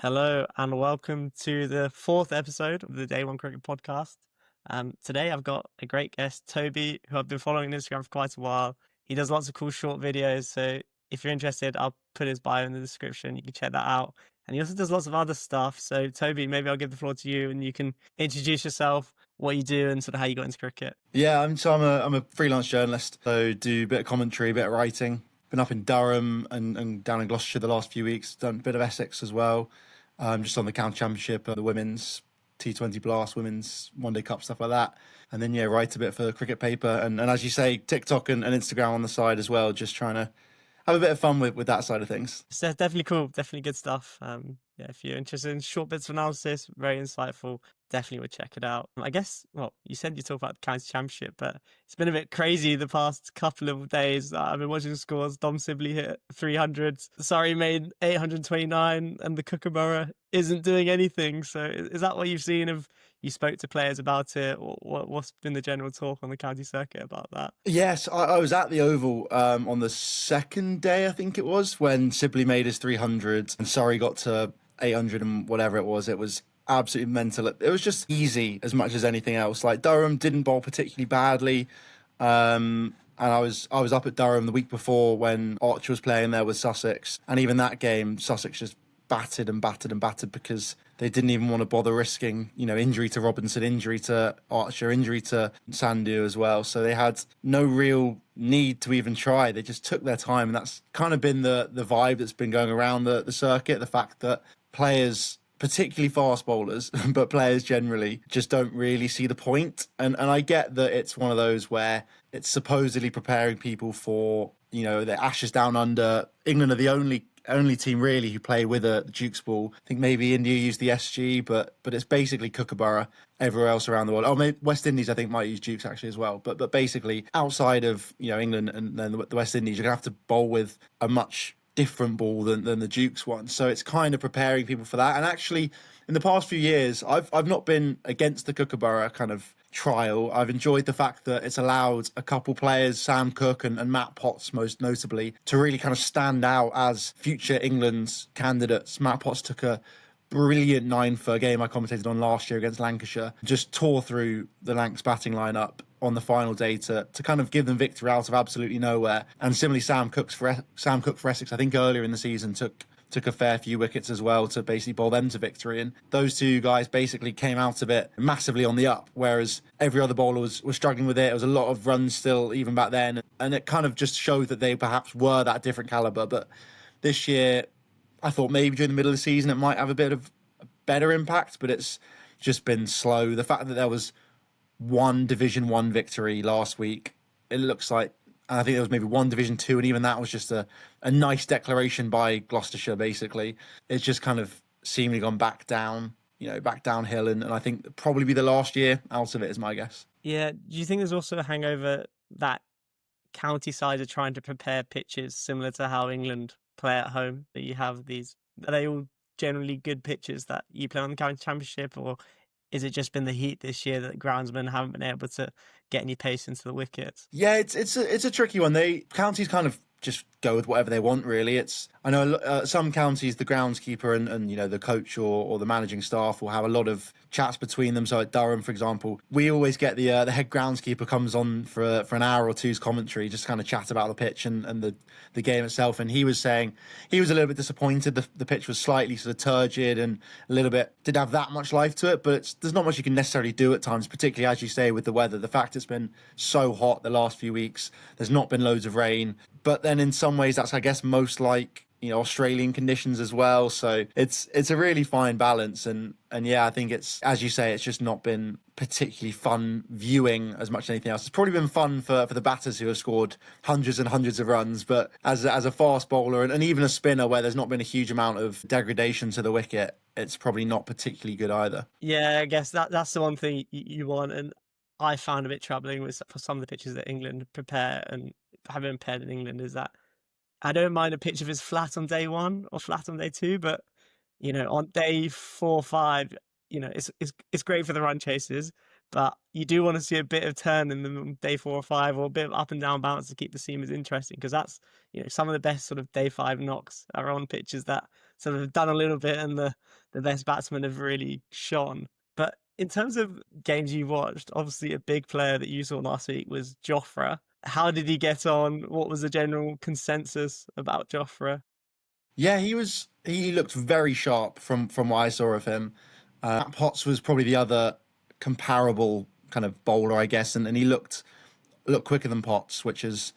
Hello and welcome to the fourth episode of the Day One Cricket Podcast. Today I've got a great guest, Toby, who I've been following on Instagram for quite a while. He does lots of cool short videos, so if you're interested, I'll put his bio in the description. You can check that out. And he also does lots of other stuff. So Toby, maybe I'll give the floor to you and you can introduce yourself, what you do, and sort of how you got into cricket. Yeah, I'm a freelance journalist, so do a bit of commentary, a bit of writing. Been up in Durham and down in Gloucestershire the last few weeks. Done a bit of Essex as well. Just on the county championship, the women's T20 Blast, women's One Day Cup, stuff like that. And then write a bit for the cricket paper, and as you say, TikTok and Instagram on the side as well. Just trying to have a bit of fun with that side of things. So definitely cool, definitely good stuff. If you're interested in short bits of analysis, very insightful, definitely would check it out. I guess, well, you said you talk about the county championship, but it's been a bit crazy the past couple of days. I've been watching the scores. Dom Sibley hit 300, Surrey made 829, and the Kookaburra isn't doing anything. So is that what you've seen? Have you spoke to players about it, or what's been the general talk on the county circuit about that? Yes, I was at the Oval on the second day, I think it was, when Sibley made his 300 and Surrey got to 800 and whatever it was. It was absolutely mental. It was just easy as much as anything else. Like, Durham didn't bowl particularly badly. And I was up at Durham the week before when Archer was playing there with Sussex. And even that game, Sussex just battered and battered and battered because they didn't even want to bother risking, injury to Robinson, injury to Archer, injury to Sandhu as well. So they had no real need to even try. They just took their time. And that's kind of been the vibe that's been going around the circuit. The fact that players, particularly fast bowlers, but players generally, just don't really see the point. And I get that it's one of those where it's supposedly preparing people for, the Ashes down under. England are the only team really who play with a Duke's ball. I think maybe India use the SG, but it's basically Kookaburra everywhere else around the world. Oh, maybe West Indies I think might use Dukes actually as well. But basically outside of England and then the West Indies, you're gonna have to bowl with a much different ball than the Dukes one. So it's kind of preparing people for that. And actually, in the past few years, I've not been against the Kookaburra kind of trial. I've enjoyed the fact that it's allowed a couple players, Sam Cook and Matt Potts most notably, to really kind of stand out as future England candidates. Matt Potts took a brilliant 9 for a game I commentated on last year against Lancashire. Just tore through the Lancs batting lineup on the final day to kind of give them victory out of absolutely nowhere. And similarly, Sam Cook for Essex, I think earlier in the season took a fair few wickets as well to basically bowl them to victory. And those two guys basically came out of it massively on the up, whereas every other bowler was struggling with it. It was a lot of runs still, even back then. And it kind of just showed that they perhaps were that different calibre. But this year, I thought maybe during the middle of the season it might have a bit of a better impact, but it's just been slow. The fact that there was one Division 1 victory last week, it looks like, and I think there was maybe one Division 2, and even that was just a nice declaration by Gloucestershire, basically. It's just kind of seemingly gone back down, back downhill, and I think probably be the last year out of it is my guess. Yeah, do you think there's also a hangover that county sides are trying to prepare pitches similar to how England play at home? That you have these, are they all generally good pitches that you play on the county championship, or is it just been the heat this year that groundsmen haven't been able to get any pace into the wickets? Yeah, it's a tricky one. Counties kind of just go with whatever they want, really. I know some counties, the groundskeeper and the coach or the managing staff will have a lot of chats between them. So at Durham, for example, we always get the head groundskeeper comes on for an hour or two's commentary, just kind of chat about the pitch and the game itself. And he was saying he was a little bit disappointed. The pitch was slightly sort of turgid and a little bit didn't have that much life to it. But there's not much you can necessarily do at times, particularly as you say with the weather. The fact it's been so hot the last few weeks, there's not been loads of rain. But then in some ways that's, I guess, most like Australian conditions as well. So it's a really fine balance. And yeah, I think it's, as you say, it's just not been particularly fun viewing as much as anything else. It's probably been fun for the batters who have scored hundreds and hundreds of runs, but as a fast bowler and even a spinner where there's not been a huge amount of degradation to the wicket, it's probably not particularly good either. Yeah, I guess that's the one thing you want. And I found a bit troubling for some of the pitches that England prepare and have been prepared in England is that I don't mind a pitch if it's flat on day 1 or flat on day 2, but on day 4, 5, it's great for the run chases, but you do want to see a bit of turn in them on day 4 or 5, or a bit of up and down bounce to keep the seamers interesting, because that's some of the best sort of day 5 knocks are on pitches that sort of done a little bit, and the best batsmen have really shone. But in terms of games you watched, obviously a big player that you saw last week was Jofra. How did he get on? What was the general consensus about Jofra? Yeah, he looked very sharp from what I saw of him. Matt Potts was probably the other comparable kind of bowler, I guess, and he looked quicker than Potts, which is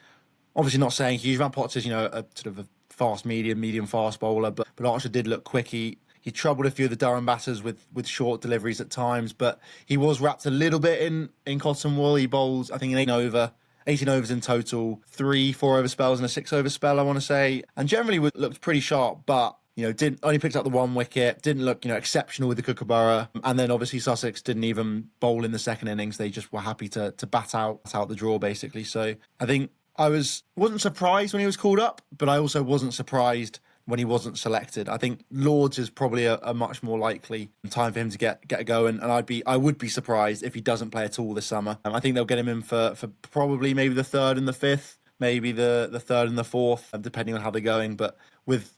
obviously not saying huge. Matt Potts is, a sort of a fast medium fast bowler, but Archer did look quick. He troubled a few of the Durham batters with short deliveries at times, but he was wrapped a little bit in cotton wool. He bowls, I think, an 18 overs in total, 3 4 over spells and a 6 over spell, I want to say, and generally looked pretty sharp, but didn't only picked up the 1 wicket, didn't look exceptional with the Kookaburra, and then obviously Sussex didn't even bowl in the second innings. They just were happy to bat out the draw basically. So I think I wasn't surprised when he was called up, but I also wasn't surprised when he wasn't selected. I think Lords is probably a much more likely time for him to get a go, and I would be surprised if he doesn't play at all this summer. I think they'll get him in for probably maybe the third and the fifth, maybe the third and the fourth, depending on how they're going. But with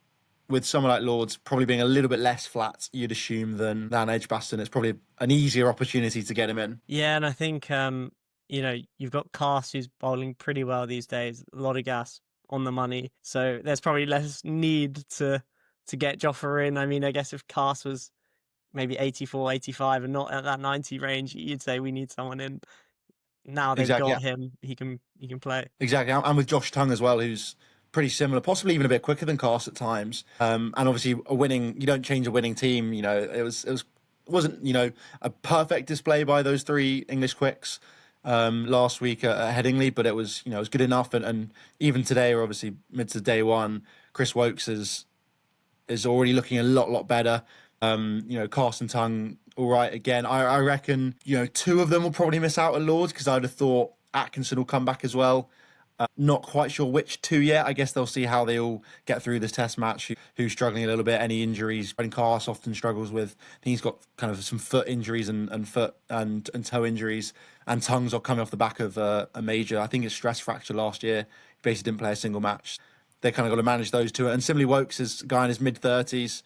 someone like Lords probably being a little bit less flat, you'd assume, than Edgbaston, it's probably an easier opportunity to get him in. Yeah, and I think you've got Cast, who's bowling pretty well these days, a lot of gas on the money, so there's probably less need to get Jofra in. I mean, I guess if Cast was maybe 84, 85 and not at that 90 range, you'd say we need someone in. Now they've Exactly, got him, he can play. exactly, and with Josh Tongue as well, who's pretty similar, possibly even a bit quicker than Cast at times. And obviously, you don't change a winning team. It wasn't a perfect display by those 3 English quicks last week at Headingley, but it was it was good enough. And even today, or obviously mid to day one, Chris Wokes is already looking a lot better. Cast and Tongue all right again. I reckon 2 of them will probably miss out at Lords, because I'd have thought Atkinson will come back as well. Not quite sure which 2 yet. I guess they'll see how they all get through this test match, who's struggling a little bit, any injuries. And Cast often struggles with, I think he's got kind of some foot injuries and foot and toe injuries, and Tongue's are coming off the back of a major, I think it's stress fracture last year. He basically didn't play a single match. They kind of got to manage those 2. And similarly, Wokes is a guy in his mid-30s.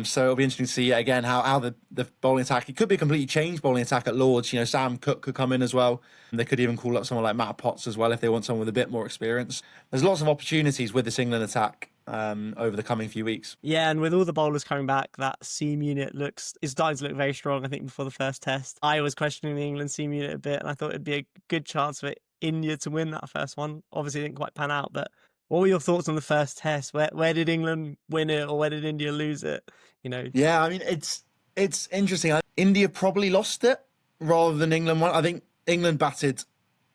So it'll be interesting to see again how the bowling attack, it could be a completely changed bowling attack at Lords. Sam Cook could come in as well. And they could even call up someone like Matt Potts as well if they want someone with a bit more experience. There's lots of opportunities with this England attack over the coming few weeks. Yeah, and with all the bowlers coming back, that seam unit is starting to look very strong. I think before the first test, I was questioning the England seam unit a bit, and I thought it'd be a good chance for India to win that first one. Obviously, it didn't quite pan out, but what were your thoughts on the first test? Where did England win it, or where did India lose it? Yeah, I mean, it's interesting. India probably lost it rather than England won. I think England batted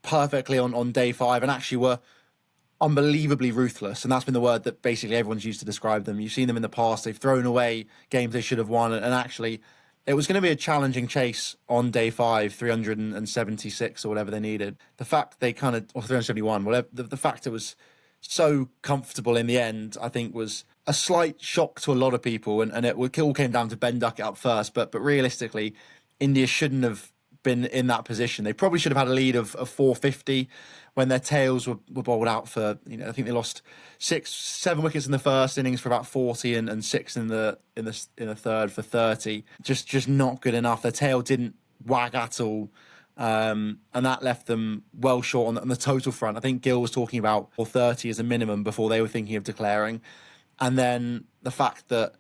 perfectly on day 5 and actually were unbelievably ruthless, and that's been the word that basically everyone's used to describe them. You've seen them in the past. They've thrown away games they should have won, and actually it was going to be a challenging chase on day 5, 376 or whatever they needed. The fact they or 371, whatever, the fact it was so comfortable in the end, I think, was a slight shock to a lot of people, and it all came down to Ben Duckett up first. But realistically, India shouldn't have been in that position. They probably should have had a lead of 450 when their tails were bowled out for, I think they lost 7 wickets in the first innings for about 40 and 6 in the third for 30. Just not good enough. Their tail didn't wag at all. And that left them well short on the total front. I think Gill was talking about 430 as a minimum before they were thinking of declaring. And then the fact that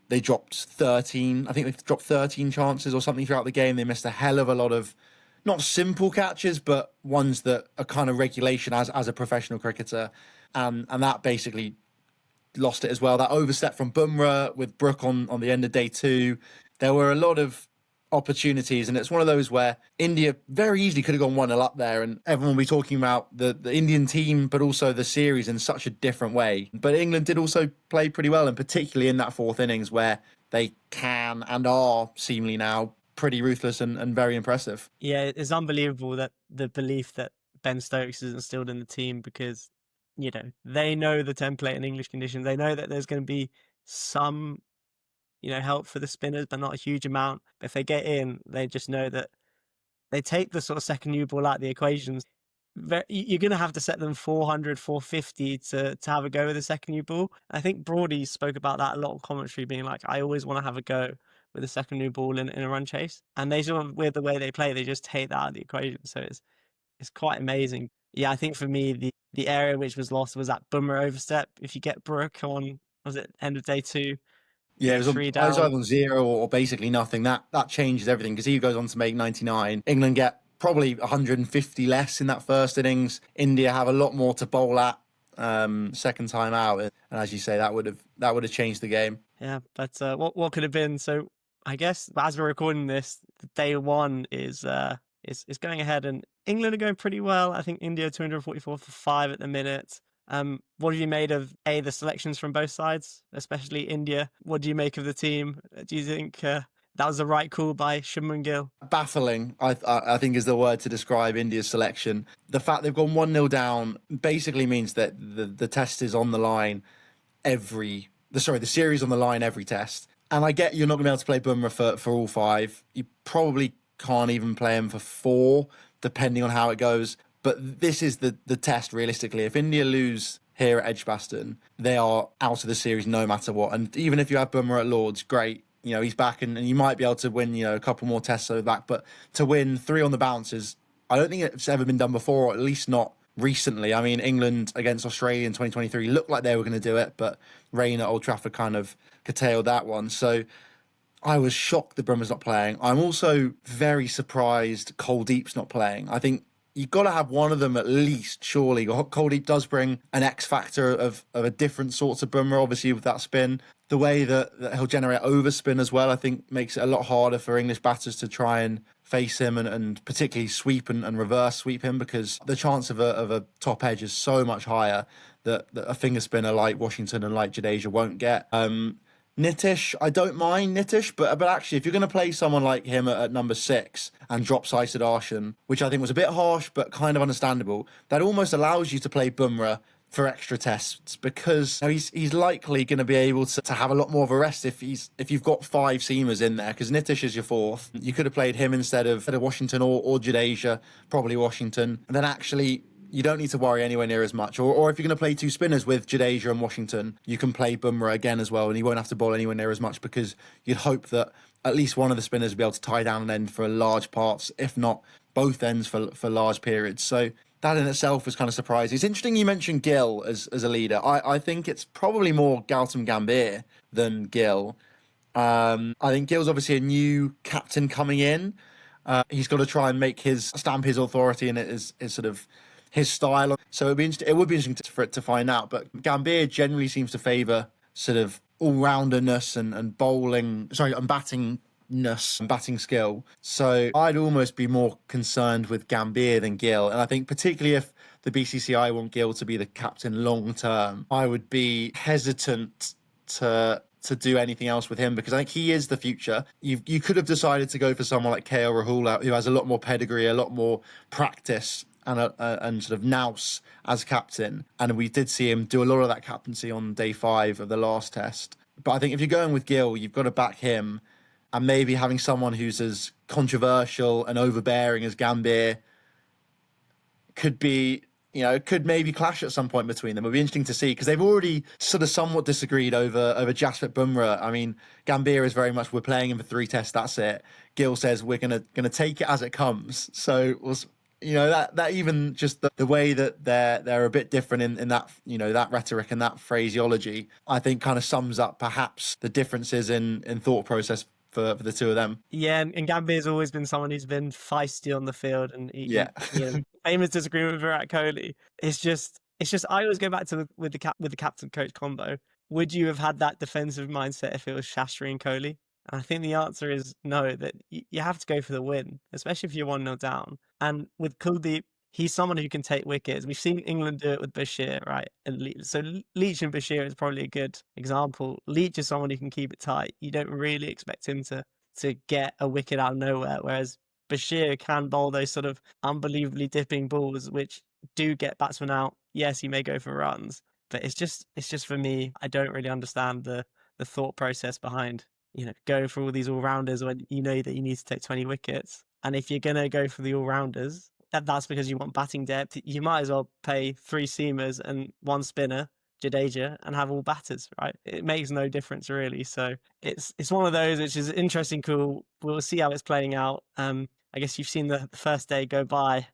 they dropped 13, I think they dropped 13 chances or something throughout the game. They missed a hell of a lot of, not simple catches, but ones that are kind of regulation as a professional cricketer. And that basically lost it as well. That overstep from Bumrah with Brook on the end of day 2. There were a lot of opportunities, and it's one of those where India very easily could have gone 1-0 up there, and everyone will be talking about the Indian team, but also the series in such a different way. But England did also play pretty well, and particularly in that 4th innings where they can and are seemingly now pretty ruthless and very impressive. Yeah, it's unbelievable that the belief that Ben Stokes is instilled in the team, because they know the template in English conditions. They know that there's going to be some help for the spinners, but not a huge amount. But if they get in, they just know that they take the sort of second new ball out of the equations. you're going to have to set them 400, 450 to have a go with the second new ball. I think Brody spoke about that a lot of commentary, being like, I always want to have a go with the second new ball in a run chase. And they sort of, with the way they play, they just take that out of the equation. So it's quite amazing. Yeah, I think for me, the area which was lost was that Bumrah overstep. If you get Brook on, was it end of day 2? Yeah, Get 3 I down. was either on 0 or basically nothing. That changes everything because he goes on to make 99. England get probably 150 less in that first innings. India have a lot more to bowl at second time out, and as you say, that would have changed the game. Yeah, but what could have been? So I guess as we're recording this, day 1 is going ahead, and England are going pretty well. I think India 244 for 5 at the minute. What have you made of the selections from both sides, especially India? What do you make of the team? Do you think that was the right call by Shubman Gill? Baffling, I think, is the word to describe India's selection. The fact they've gone 1-0 down basically means that the test is on the line the series on the line every test. And I get you're not going to be able to play Bumrah for all 5. You probably can't even play him for 4, depending on how it goes. But this is the test, realistically. If India lose here at Edgbaston, they are out of the series no matter what. And even if you have Bumrah at Lord's, great. He's back and you might be able to win, a couple more tests over back. But to win 3 on the bounce I don't think it's ever been done before, or at least not recently. I mean, England against Australia in 2023 looked like they were going to do it, but rain at Old Trafford kind of curtailed that one. So I was shocked that Bumrah's not playing. I'm also very surprised Kuldeep's not playing. I think you've got to have one of them at least, surely. Kuldeep does bring an X factor of a different sort to Bumrah, obviously, with that spin. The way that he'll generate overspin as well, I think, makes it a lot harder for English batters to try and face him and particularly sweep and reverse sweep him, because the chance of a top edge is so much higher that a finger spinner like Washington and like Jadeja won't get. Nitish, I don't mind Nitish, but actually, if you're going to play someone like him at number 6 and drop Sai Sudarshan, which I think was a bit harsh but kind of understandable, that almost allows you to play Bumrah for extra tests, because he's likely going to be able to have a lot more of a rest if you've got 5 seamers in there, because Nitish is your 4th. You could have played him instead of Washington or Jadeja, probably Washington, and then actually you don't need to worry anywhere near as much. Or if you're going to play 2 spinners with Jadeja and Washington, you can play Bumrah again as well, and you won't have to bowl anywhere near as much, because you'd hope that at least one of the spinners will be able to tie down an end for large parts, if not both ends for large periods. So that in itself was kind of surprising. It's interesting you mentioned Gill as a leader. I think it's probably more Gautam Gambhir than Gill. I think Gill's obviously a new captain coming in. He's got to try and stamp his authority in it as sort of his style. So it would be interesting for it to find out. But Gambhir generally seems to favour sort of all-rounderness and battingness and batting skill. So I'd almost be more concerned with Gambhir than Gill. And I think particularly if the BCCI want Gill to be the captain long term, I would be hesitant to do anything else with him, because I think he is the future. You could have decided to go for someone like KL Rahul, who has a lot more pedigree, a lot more practice, and sort of nous as captain. And we did see him do a lot of that captaincy on day 5 of the last test. But I think if you're going with Gill, you've got to back him, and maybe having someone who's as controversial and overbearing as Gambhir could maybe clash at some point between them. It'll be interesting to see, because they've already sort of somewhat disagreed over Jasprit Bumrah. I mean, Gambhir is very much, we're playing him for 3 tests, that's it. Gill says we're gonna take it as it comes. So that even just the way that they're a bit different in that that rhetoric and that phraseology, I think kind of sums up perhaps the differences in thought process for the 2 of them. Yeah, and Gambhir's always been someone who's been feisty on the field, and famous disagreement with Virat Kohli. It's just I always go back to with the captain coach combo. Would you have had that defensive mindset if it was Shastri and Kohli? And I think the answer is no, that you have to go for the win, especially if you're 1-0 down. And with Kuldeep, he's someone who can take wickets. We've seen England do it with Bashir, right? So Leach and Bashir is probably a good example. Leach is someone who can keep it tight. You don't really expect him to get a wicket out of nowhere, whereas Bashir can bowl those sort of unbelievably dipping balls, which do get batsmen out. Yes, he may go for runs, but it's just for me, I don't really understand the thought process behind going for all these all-rounders when you know that you need to take 20 wickets. And if you're going to go for the all-rounders, that's because you want batting depth. You might as well pay 3 seamers and 1 spinner, Jadeja, and have all batters, right? It makes no difference really. So it's one of those which is interesting, cool. We'll see how it's playing out. I guess you've seen the first day go by.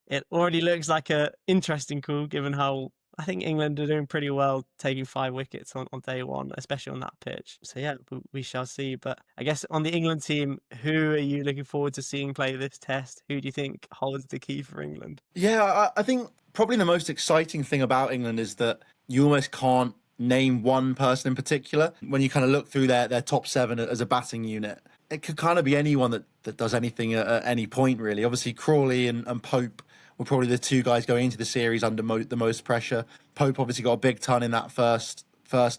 It already looks like a interesting call, given how I think England are doing pretty well taking 5 wickets on day one, especially on that pitch. So yeah, we shall see. But I guess on the England team, who are you looking forward to seeing play this test? Who do you think holds the key for England? Yeah, I think probably the most exciting thing about England is that you almost can't name one person in particular. When you kind of look through their top 7 as a batting unit, it could kind of be anyone that does anything at any point, really. Obviously, Crawley and Pope were probably the 2 guys going into the series under the most pressure. Pope obviously got a big ton in that first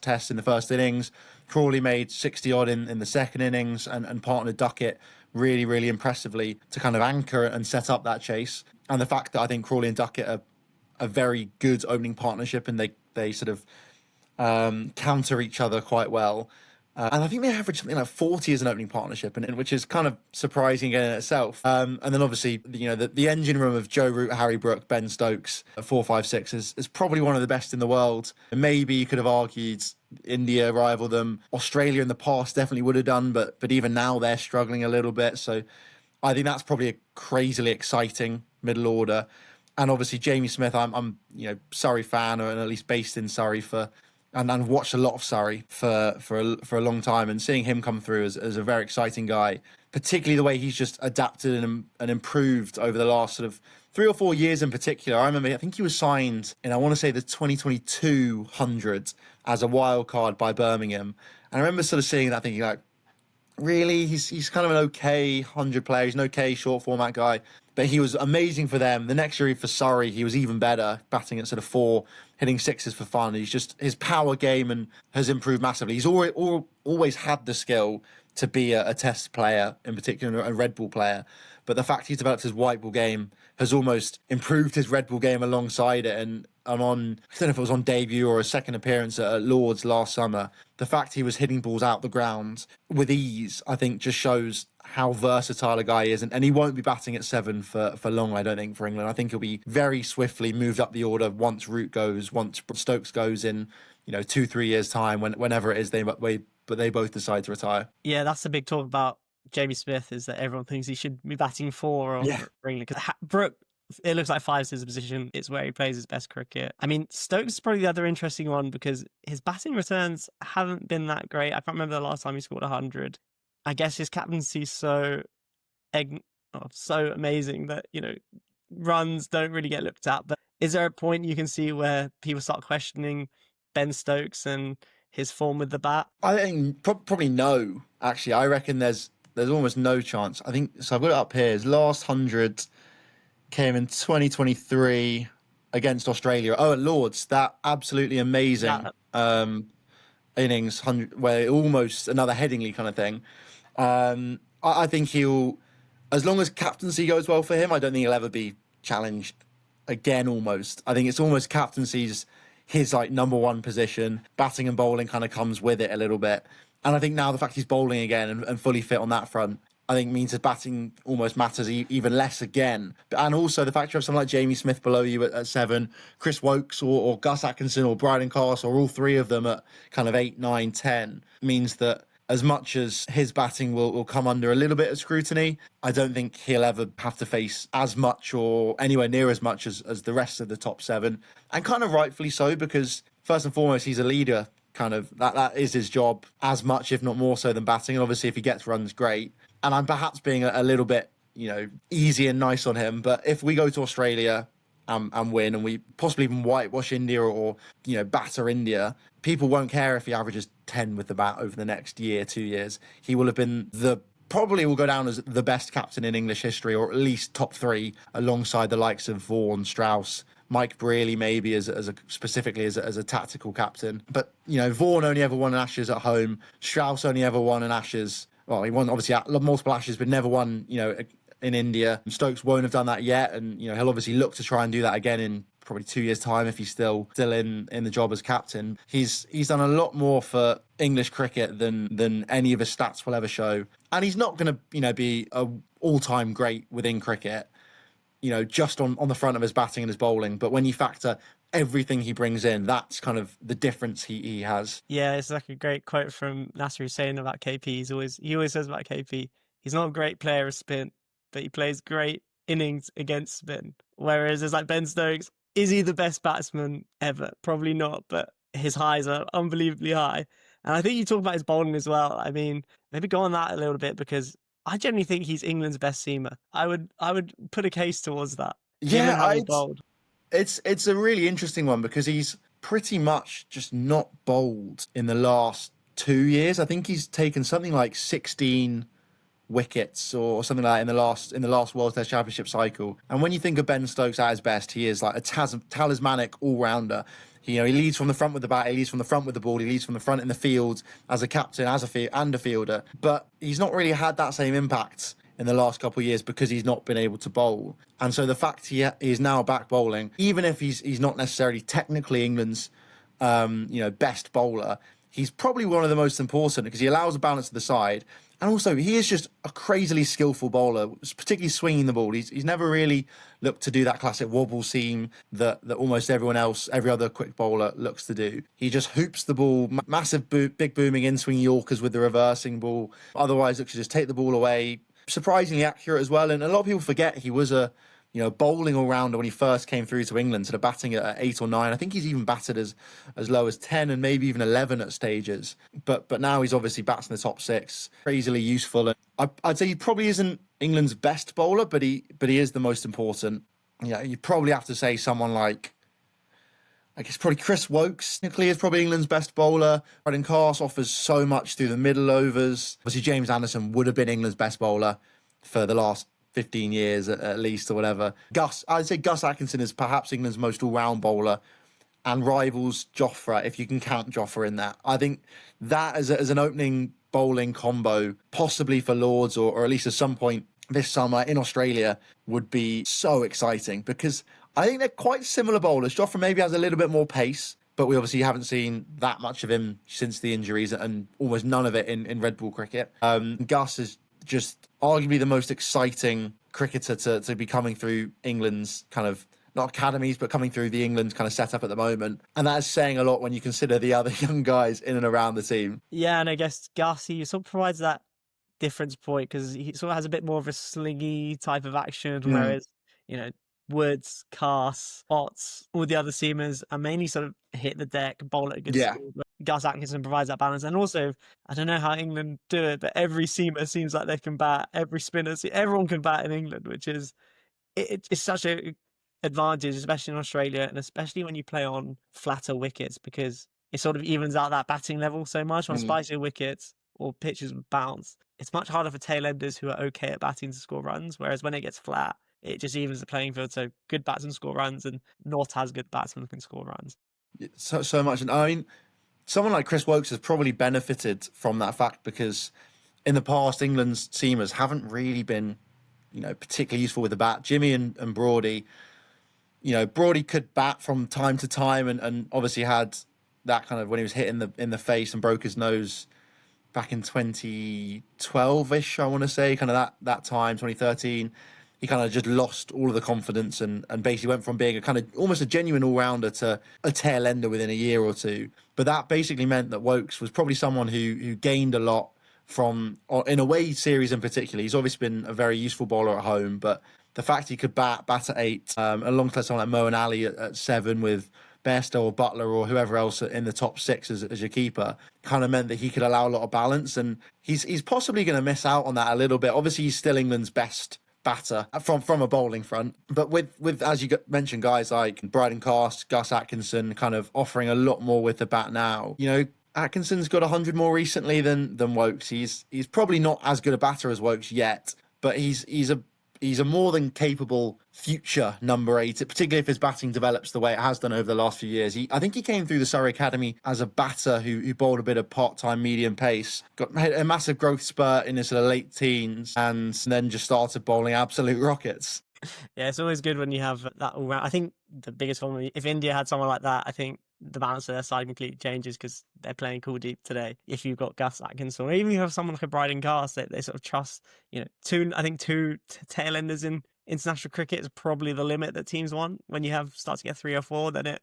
test in the first innings. Crawley made 60 odd in the second innings and partnered Duckett really, really impressively to kind of anchor and set up that chase. And the fact that I think Crawley and Duckett are a very good opening partnership, and they sort of counter each other quite well. And I think they average something like 40 as an opening partnership, and which is kind of surprising in itself. And then obviously, the engine room of Joe Root, Harry Brook, Ben Stokes at 4, 5, 6 is probably one of the best in the world. And maybe you could have argued India rival them. Australia in the past definitely would have done, but even now they're struggling a little bit. So I think that's probably a crazily exciting middle order. And obviously Jamie Smith, I'm Surrey fan, or at least based in Surrey and watched a lot of Surrey for a long time, and seeing him come through as a very exciting guy, particularly the way he's just adapted and improved over the last sort of 3 or 4 years in particular. I think he was signed in, I want to say, the 2022 100 as a wild card by Birmingham, and I remember sort of seeing that thinking, like, really, he's kind of an okay 100 player, he's an okay short format guy. But he was amazing for them. The next year for Surrey, he was even better, batting at sort of 4, hitting 6s for fun. His power game has improved massively. He's always had the skill to be a test player, in particular a red ball player. But the fact he's developed his white ball game has almost improved his red ball game alongside it. And I don't know if it was on debut or a second appearance at Lord's last summer, the fact he was hitting balls out the ground with ease, I think, just shows how versatile a guy is. And he won't be batting at 7 for long, I don't think, for England. I think he'll be very swiftly moved up the order once Root goes, once Stokes goes in, 2-3 years' time, whenever it is they both decide to retire. Yeah, that's the big talk about Jamie Smith, is that everyone thinks he should be batting 4 for England. Because Brook, it looks like 5 is his position. It's where he plays his best cricket. I mean, Stokes is probably the other interesting one because his batting returns haven't been that great. I can't remember the last time he scored 100. I guess his captaincy is so amazing that, runs don't really get looked at. But is there a point you can see where people start questioning Ben Stokes and his form with the bat? I think probably no, actually. I reckon there's almost no chance. I think, so I've got it up here. His last 100 came in 2023 against Australia. Oh, at Lord's, that absolutely amazing innings, 100, where almost another Headingley kind of thing. I think he'll, as long as captaincy goes well for him, I don't think he'll ever be challenged again. Almost, I think it's almost captaincy's his like number one position. Batting and bowling kind of comes with it a little bit, and I think now the fact he's bowling again and fully fit on that front, I think means his batting almost matters even less again. And also the fact you have someone like Jamie Smith below you at 7, Chris Wokes or Gus Atkinson or Bryden Castle, or all 3 of them at kind of 8, 9, 10, means that as much as his batting will come under a little bit of scrutiny, I don't think he'll ever have to face as much or anywhere near as much as the rest of the top 7. And kind of rightfully so, because first and foremost, he's a leader. Kind of that is his job as much, if not more so, than batting. And obviously, if he gets runs, great. And I'm perhaps being a little bit, easy and nice on him. But if we go to Australia and win, and we possibly even whitewash India or batter India, people won't care if he averages 10 with the bat over the next year, 2 years. He will have been probably will go down as the best captain in English history, or at least top 3, alongside the likes of Vaughan, Strauss, Mike Brearley, maybe specifically as a tactical captain. But Vaughan only ever won an Ashes at home. Strauss only ever won an Ashes. Well, he won obviously multiple Ashes, but never won in India. Stokes won't have done that yet, and he'll obviously look to try and do that again in probably 2 years' time if he's still in the job as captain. He's done a lot more for English cricket than any of his stats will ever show, and he's not going to be a all-time great within cricket. just on the front of his batting and his bowling. But when you factor everything he brings in, that's kind of the difference he has. Yeah, it's like a great quote from Nasser Hussain about KP. He always says about KP, he's not a great player of spin, but he plays great innings against spin. Whereas there's like Ben Stokes, is he the best batsman ever? Probably not, but his highs are unbelievably high. And I think you talk about his bowling as well. I mean, maybe go on that a little bit, because I generally think he's England's best seamer. I would put a case towards that, given how he bowled. It's a really interesting one because he's pretty much just not bowled in the last 2 years. I think he's taken something like 16 wickets or something like that in the last World Test Championship cycle. And when you think of Ben Stokes at his best, he is like a talismanic all-rounder. He leads from the front with the bat, he leads from the front with the ball, he leads from the front in the field as a captain, and a fielder. But he's not really had that same impact in the last couple of years because he's not been able to bowl. And so the fact he is now back bowling, even if he's not necessarily technically England's best bowler, he's probably one of the most important because he allows a balance to the side. And also, he is just a crazily skillful bowler, particularly swinging the ball. He's never really looked to do that classic wobble seam that almost every other quick bowler looks to do. He just hoops the ball, massive, big booming in-swing Yorkers with the reversing ball. Otherwise, looks to just take the ball away. Surprisingly accurate as well. And a lot of people forget he was a bowling all-rounder when he first came through to England, sort of batting at 8 or 9. I think he's even batted as low as 10 and maybe even 11 at stages. But now he's obviously bats in the top 6, crazily useful. And I'd say he probably isn't England's best bowler, but he is the most important. You probably have to say someone like, I guess probably Chris Wokes. Technically is probably England's best bowler. Braden Carse offers so much through the middle overs. Obviously, James Anderson would have been England's best bowler for the last 15 years at least or whatever. I'd say Gus Atkinson is perhaps England's most all-round bowler and rivals Jofra, if you can count Jofra in that. I think that as an opening bowling combo, possibly for Lords or at least at some point this summer in Australia, would be so exciting because I think they're quite similar bowlers. Jofra maybe has a little bit more pace, but we obviously haven't seen that much of him since the injuries and almost none of it in red ball cricket. Gus is just arguably the most exciting cricketer to be coming through England's kind of, not academies, but coming through the England kind of setup at the moment. And that is saying a lot when you consider the other young guys in and around the team. Yeah, and I guess Gus, he sort of provides that difference point because he sort of has a bit more of a slingy type of action, whereas, Woods, Carse, Potts, all the other seamers are mainly sort of hit the deck, bowl at a good speed. Gus Atkinson provides that balance. And also, I don't know how England do it, but every seamer seems like they can bat, every spinner, everyone can bat in England, which is, it's such a advantage, especially in Australia, and especially when you play on flatter wickets, because it sort of evens out that batting level so much. On spicier wickets or pitches with bounce, it's much harder for tail-enders who are okay at batting to score runs, whereas when it gets flat, it just evens the playing field. So good batsmen score runs, and North has good batsmen who can score runs. So much. And I mean, someone like Chris Wokes has probably benefited from that fact because in the past, England's seamers haven't really been, particularly useful with the bat. Jimmy and Broady, Broady could bat from time to time and obviously had that kind of when he was hit in the face and broke his nose back in 2012-ish, I want to say, kind of that time, 2013. He kind of just lost all of the confidence and basically went from being a kind of almost a genuine all-rounder to a tail ender within a year or two. But that basically meant that Wokes was probably someone who gained a lot from, in away series in particular. He's obviously been a very useful bowler at home, but the fact he could bat at 8, alongside someone like Mo and Ali at 7 with Bairstow or Butler or whoever else in the top 6 as your keeper, kind of meant that he could allow a lot of balance. And he's possibly going to miss out on that a little bit. Obviously, he's still England's best batter from a bowling front, but with as you mentioned, guys like Braden Carse, Gus Atkinson kind of offering a lot more with the bat now. Atkinson's got 100 more recently than Wokes. He's probably not as good a batter as Wokes yet, but he's a more than capable future number 8, particularly if his batting develops the way it has done over the last few years. I think he came through the Surrey Academy as a batter who bowled a bit of part-time medium pace, got a massive growth spurt in his sort of late teens, and then just started bowling absolute rockets. Yeah, it's always good when you have that all round. I think the biggest problem, if India had someone like that, I think the balance of their side completely changes because they're playing Kuldeep today. If you've got Gus Atkinson, or even if you have someone like a Bryden Carse, they sort of trust, two tail enders in international cricket is probably the limit that teams want. When you start to get 3 or 4, then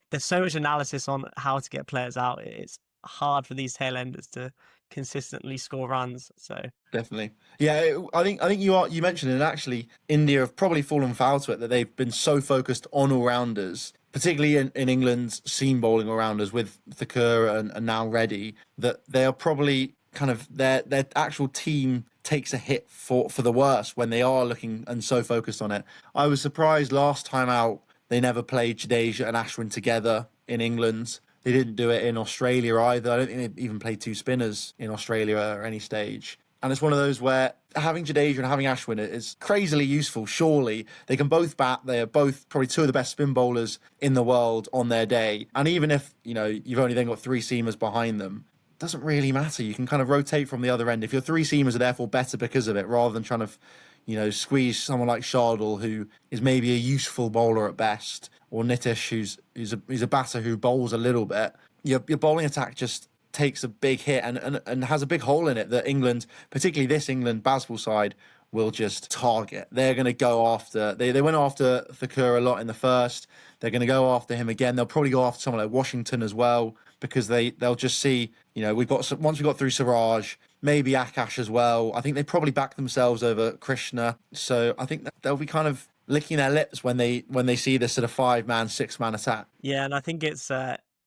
there's so much analysis on how to get players out. It's hard for these tail enders to consistently score runs. So Definitely. Yeah, I think you mentioned it, and actually India have probably fallen foul to it, that they've been so focused on all-rounders, particularly in England's seam bowling all-rounders with Thakur and now Reddy, that they are probably kind of their actual team takes a hit for the worse when they are looking and so focused on it. I was surprised last time out they never played Jadeja and Ashwin together in England. They didn't do it in Australia either. I don't think they even played 2 spinners in Australia at any stage. And it's one of those where having Jadeja and having Ashwin is crazily useful, surely. They can both bat. They are both probably 2 of the best spin bowlers in the world on their day. And even if, you've only then got 3 seamers behind them, it doesn't really matter. You can kind of rotate from the other end. If your 3 seamers are therefore better because of it, rather than trying to, squeeze someone like Shardul, who is maybe a useful bowler at best, or Nitish, who's a batter who bowls a little bit, your bowling attack just takes a big hit and has a big hole in it that England, particularly this England Bazball side, will just target. They're going to go after... They went after Thakur a lot in the first. They're going to go after him again. They'll probably go after someone like Washington as well, because they'll just see, once we got through Siraj, maybe Akash as well. I think they probably back themselves over Krishna. So I think that they'll be kind of licking their lips when they see this sort of 5-man, 6-man attack. Yeah, and I think it's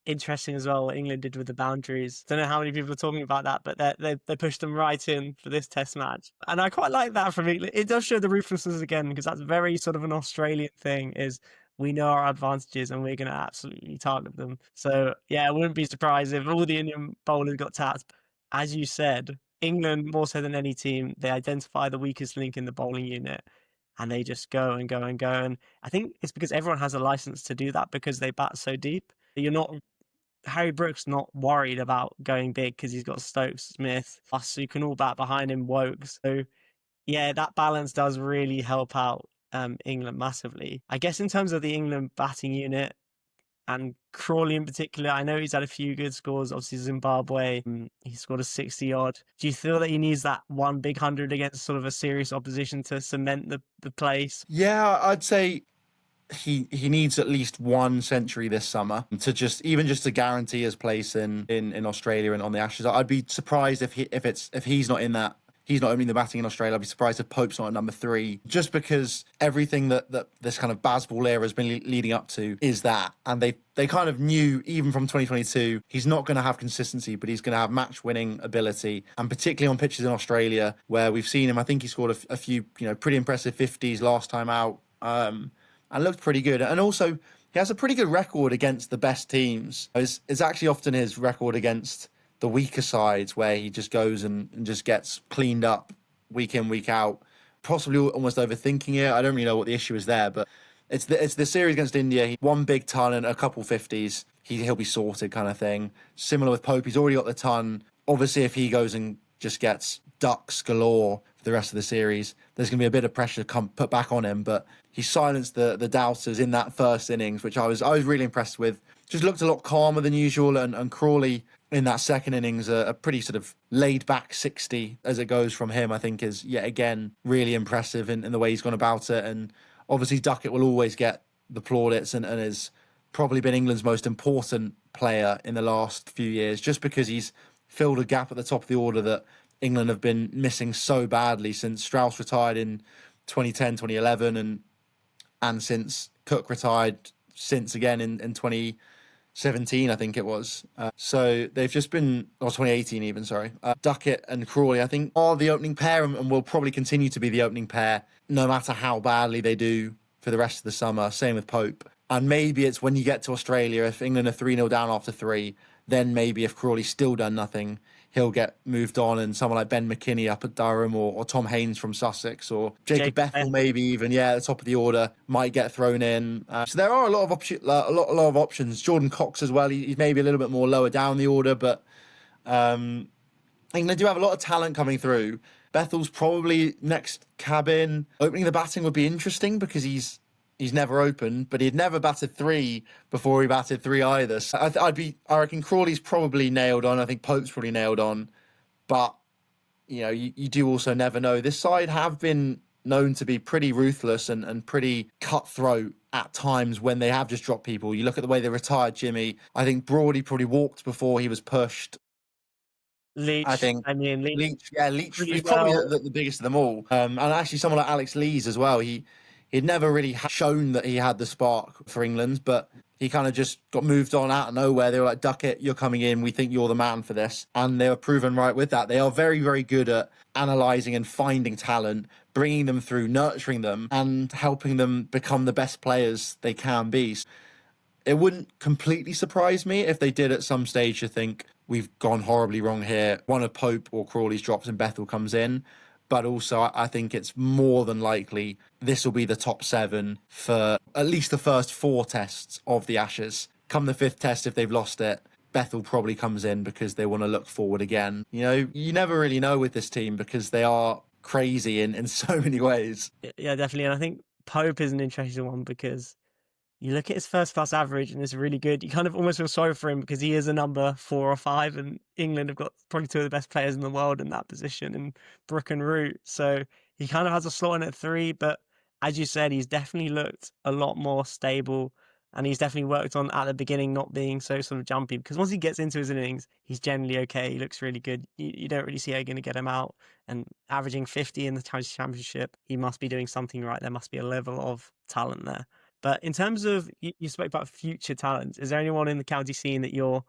interesting as well what England did with the boundaries. Don't know how many people are talking about that, but they pushed them right in for this test match. And I quite like that from England. It does show the ruthlessness again, because that's very sort of an Australian thing, is we know our advantages and we're going to absolutely target them. So yeah, I wouldn't be surprised if all the Indian bowlers got tapped. As you said, England, more so than any team, they identify the weakest link in the bowling unit and they just go and go and go. And I think it's because everyone has a license to do that because they bat so deep. Harry Brook's not worried about going big because he's got Stokes, Smith, us who can all bat behind him, Wokes. So yeah, that balance does really help out England massively. I guess in terms of the England batting unit, and Crawley in particular, I know he's had a few good scores. Obviously, Zimbabwe, he scored a 60 odd. Do you feel that he needs that one big 100 against sort of a serious opposition to cement the place? Yeah, I'd say he needs at least 1 century this summer to just to guarantee his place in Australia and on the Ashes. I'd be surprised if he's not in that. He's not opening the batting in Australia. I'd be surprised if Pope's not at number 3, just because everything that this kind of Bazball era has been leading up to is that. And they kind of knew, even from 2022, he's not going to have consistency, but he's going to have match-winning ability. And particularly on pitches in Australia, where we've seen him, I think he scored a few, pretty impressive 50s last time out, and looked pretty good. And also, he has a pretty good record against the best teams. It's actually often his record against the weaker sides where he just goes and just gets cleaned up week in, week out, possibly almost overthinking it. I don't really know what the issue is there, but it's the series against India. He 1 big ton and a couple 50s. He'll be sorted kind of thing. Similar with Pope, he's already got the ton. Obviously, if he goes and just gets ducks galore for the rest of the series, there's going to be a bit of pressure put back on him, but he silenced the doubters in that first innings, which I was really impressed with. Just looked a lot calmer than usual, and Crawley in that second innings, a pretty sort of laid-back 60 as it goes from him, I think is, yet again, really impressive in the way he's gone about it. And obviously Duckett will always get the plaudits and has probably been England's most important player in the last few years, just because he's filled a gap at the top of the order that England have been missing so badly since Strauss retired in 2010, 2011, and since Cook retired since again in 2017, I think it was. So they've just been, or 2018 even, sorry. Duckett and Crawley, I think, are the opening pair and will probably continue to be the opening pair no matter how badly they do for the rest of the summer. Same with Pope. And maybe it's when you get to Australia, if England are 3-0 down after 3, then maybe if Crawley's still done nothing, he'll get moved on, and someone like Ben McKinney up at Durham, or Tom Haynes from Sussex, or Jacob Bethel maybe even, at the top of the order, might get thrown in. So there are a lot of options. Jordan Cox as well, he's maybe a little bit more lower down the order, but England do have a lot of talent coming through. Bethel's probably next cabin. Opening the batting would be interesting because he's never opened, but he'd never batted 3 before he batted 3 either. So I reckon Crawley's probably nailed on. I think Pope's probably nailed on, but you do also never know. This side have been known to be pretty ruthless and pretty cutthroat at times when they have just dropped people. You look at the way they retired Jimmy. I think Broady probably walked before he was pushed. I Leach, think I mean, Leach Leach pretty is probably well. the biggest of them all. And actually, someone like Alex Lees as well. He'd never really shown that he had the spark for England, but he kind of just got moved on out of nowhere. They were like, Duckett, you're coming in. We think you're the man for this. And they were proven right with that. They are very, very good at analysing and finding talent, bringing them through, nurturing them, and helping them become the best players they can be. It wouldn't completely surprise me if they did at some stage to think, we've gone horribly wrong here. One of Pope or Crawley's drops and Bethel comes in. But also, I think it's more than likely this will be the top 7 for at least the first 4 tests of the Ashes. Come the 5th test, if they've lost it, Bethel probably comes in because they want to look forward again. You know, you never really know with this team because they are crazy in so many ways. Yeah, definitely. And I think Pope is an interesting one because you look at his first class average and it's really good. You kind of almost feel sorry for him because he is a number 4 or 5, and England have got probably 2 of the best players in the world in that position, in Brook and Root. So he kind of has a slot in at 3, but as you said, he's definitely looked a lot more stable, and he's definitely worked on at the beginning not being so sort of jumpy, because once he gets into his innings, he's generally okay. He looks really good. You don't really see how you're going to get him out. And averaging 50 in the Championship, he must be doing something right. There must be a level of talent there. But in terms of, you spoke about future talent. Is there anyone in the county scene that you're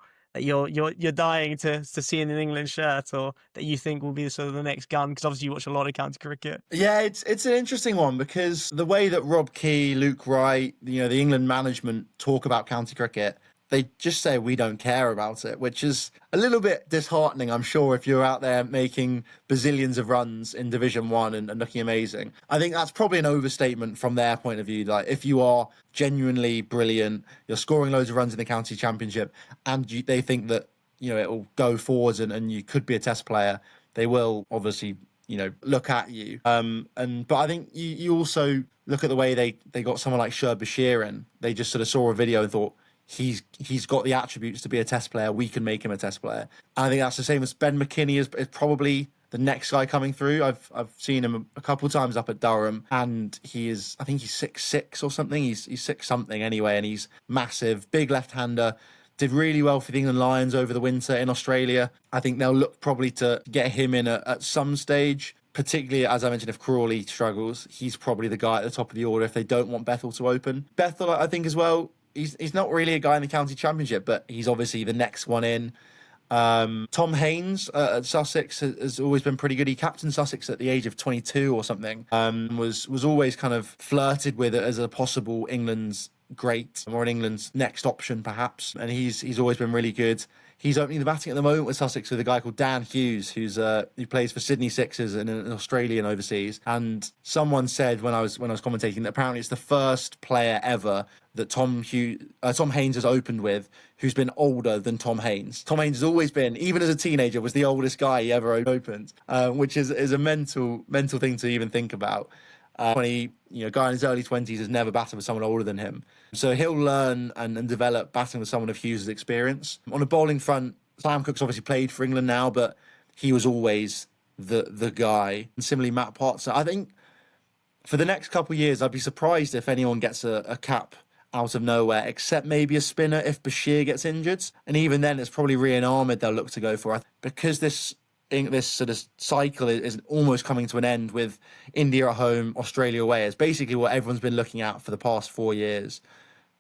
dying to see in an England shirt, or that you think will be sort of the next gun? Because obviously you watch a lot of county cricket. Yeah, it's an interesting one because the way that Rob Key, Luke Wright, the England management talk about county cricket, they just say we don't care about it, which is a little bit disheartening, I'm sure, if you're out there making bazillions of runs in Division 1 and looking amazing. I think that's probably an overstatement from their point of view. Like, if you are genuinely brilliant, you're scoring loads of runs in the county championship, and they think that, it will go forwards and you could be a test player, they will obviously, look at you. But I think you also look at the way they got someone like Sher Bashir in. They just sort of saw a video and thought, he's got the attributes to be a test player. We can make him a test player. And I think that's the same as Ben McKinney is probably the next guy coming through. I've seen him a couple of times up at Durham, and I think he's 6'6" or something. He's 6 something anyway, and he's massive, big left-hander. Did really well for the England Lions over the winter in Australia. I think they'll look probably to get him in at some stage. Particularly, as I mentioned, if Crawley struggles, he's probably the guy at the top of the order if they don't want Bethel to open. Bethel, I think as well, he's not really a guy in the county championship, but he's obviously the next one in. Tom Haynes at Sussex has always been pretty good. He captained Sussex at the age of 22 or something. Was always kind of flirted with it as a possible England's great, or an England's next option perhaps. And he's always been really good. He's opening the batting at the moment with Sussex with a guy called Dan Hughes, who plays for Sydney Sixers and an Australian overseas. And someone said when I was commentating that apparently it's the first player ever that Tom Haynes has opened with who's been older than Tom Haynes. Tom Haynes has always been, even as a teenager, was the oldest guy he ever opened, which is a mental thing to even think about. Guy in his early 20s has never batted with someone older than him. So he'll learn and develop batting with someone of Hughes' experience. On the bowling front, Sam Cook's obviously played for England now, but he was always the guy. And similarly, Matt Potts. I think for the next couple of years, I'd be surprised if anyone gets a cap out of nowhere, except maybe a spinner if Bashir gets injured. And even then, it's probably Rian Ahmed they'll look to go for. Because this sort of cycle is almost coming to an end with India at home, Australia away. It's basically what everyone's been looking at for the past 4 years,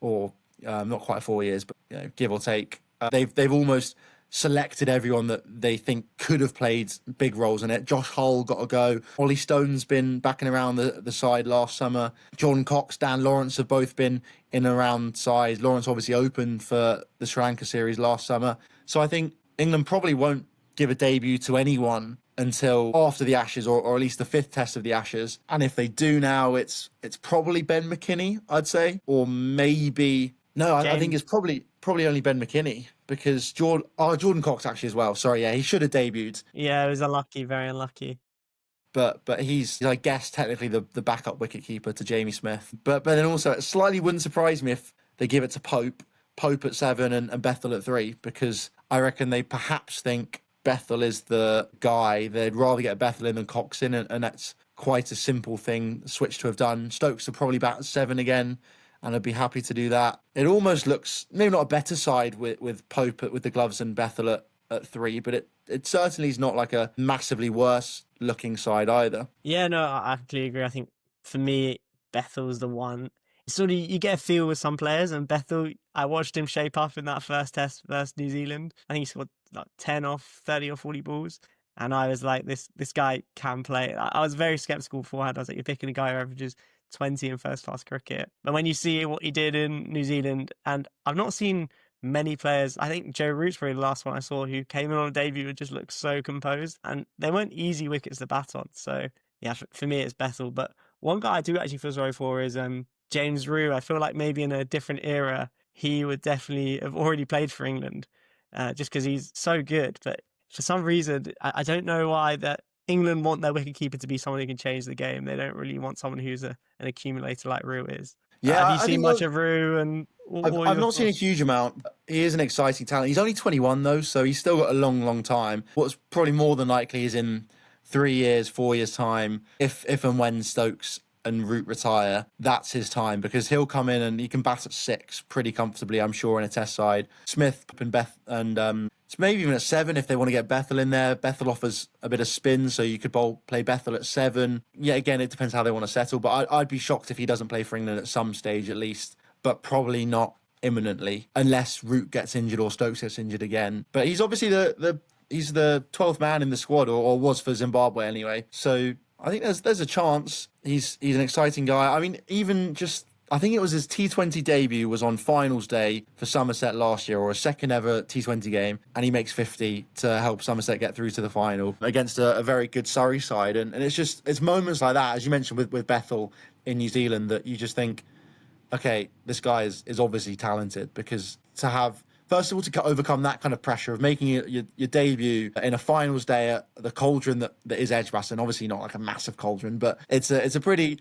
or not quite 4 years, but give or take. They've almost selected everyone that they think could have played big roles in it. Josh Hull got a go. Ollie Stone's been backing around the side last summer. Jordan Cox, Dan Lawrence have both been in and around side. Lawrence obviously opened for the Sri Lanka series last summer. So I think England probably won't give a debut to anyone until after the Ashes, or at least the 5th test of the Ashes. And if they do now, it's probably Ben McKinney, I'd say. Or maybe... No, I think it's probably only Ben McKinney, because Jordan Cox actually as well. Sorry, yeah, he should have debuted. Yeah, it was unlucky, very unlucky. But he's, I guess, technically the backup wicketkeeper to Jamie Smith. But then also, it slightly wouldn't surprise me if they give it to Pope at 7 and Bethel at 3, because I reckon they perhaps think Bethel is the guy. They'd rather get Bethel in than Cox in, and that's quite a simple thing, switch to have done. Stokes will probably bat at 7 again, and I'd be happy to do that. It almost looks maybe not a better side with Pope with the gloves and Bethel at 3, but it certainly is not like a massively worse looking side either. Yeah, no, I completely agree. I think for me, Bethel's the one. Sort of, you get a feel with some players, and Bethel, I watched him shape up in that first test versus New Zealand. I think he scored like 10 off 30 or 40 balls. And I was like, this guy can play. I was very skeptical beforehand. I was like, you're picking a guy who averages 20 in first class cricket. But when you see what he did in New Zealand, and I've not seen many players, I think Joe Root's probably the last one I saw who came in on a debut and just looked so composed. And they weren't easy wickets to bat on. So yeah, for me, it's Bethel. But one guy I do actually feel sorry for is James Rue. I feel like maybe in a different era, he would definitely have already played for England just because he's so good. But for some reason, I don't know why that England want their wicketkeeper to be someone who can change the game. They don't really want someone who's an accumulator like Rue is. Yeah, have you seen much of Rue? And I've not seen a huge amount. He is an exciting talent. He's only 21 though, so he's still got a long time. What's probably more than likely is in 3 years, 4 years time, if and when Stokes and Root retire, that's his time, because he'll come in and he can bat at 6 pretty comfortably, I'm sure, in a test side. Smith and Beth and maybe even at 7 if they want to get Bethel in there. Bethel offers a bit of spin, so you could play Bethel at 7. Yeah, again, it depends how they want to settle, but I'd be shocked if he doesn't play for England at some stage at least, but probably not imminently, unless Root gets injured or Stokes gets injured again. But he's obviously he's the 12th man in the squad, or was for Zimbabwe anyway. So I think there's a chance. He's an exciting guy. I mean, even just, I think it was his T20 debut was on finals day for Somerset last year, or a second ever T20 game, and he makes 50 to help Somerset get through to the final against a very good Surrey side. And it's moments like that, as you mentioned with Bethel in New Zealand, that you just think, okay, this guy is obviously talented, because to have, first of all, to overcome that kind of pressure of making your debut in a finals day at the cauldron that is Edgbaston, obviously not like a massive cauldron, but it's a pretty,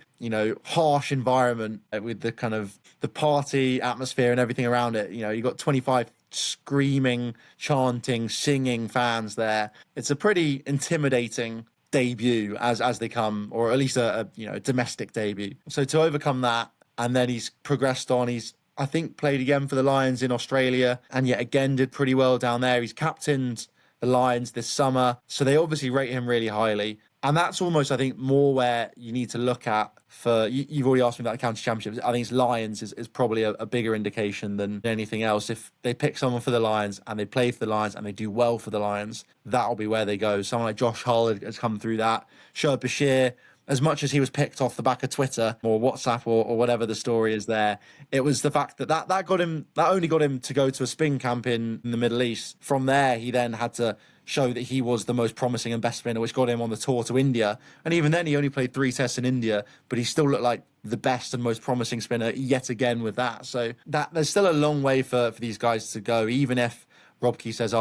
harsh environment with the kind of the party atmosphere and everything around it. You got 25 screaming, chanting, singing fans there. It's a pretty intimidating debut as they come, or at least a domestic debut. So to overcome that, and then he's progressed on. He's, I think, played again for the Lions in Australia, and yet again did pretty well down there. He's captained the Lions this summer, so they obviously rate him really highly. And that's almost, I think, more where you need to look at for, you've already asked me about the county championships. I think it's Lions is probably a bigger indication than anything else. If they pick someone for the Lions and they play for the Lions and they do well for the Lions, that'll be where they go. Someone like Josh Hull has come through that. Shoaib Bashir, as much as he was picked off the back of Twitter or WhatsApp or whatever the story is there, it was the fact that only got him to go to a spin camp in the Middle East. From there, he then had to show that he was the most promising and best spinner, which got him on the tour to India. And even then, he only played 3 tests in India, but he still looked like the best and most promising spinner yet again with that. So that there's still a long way for these guys to go, even if Robke says,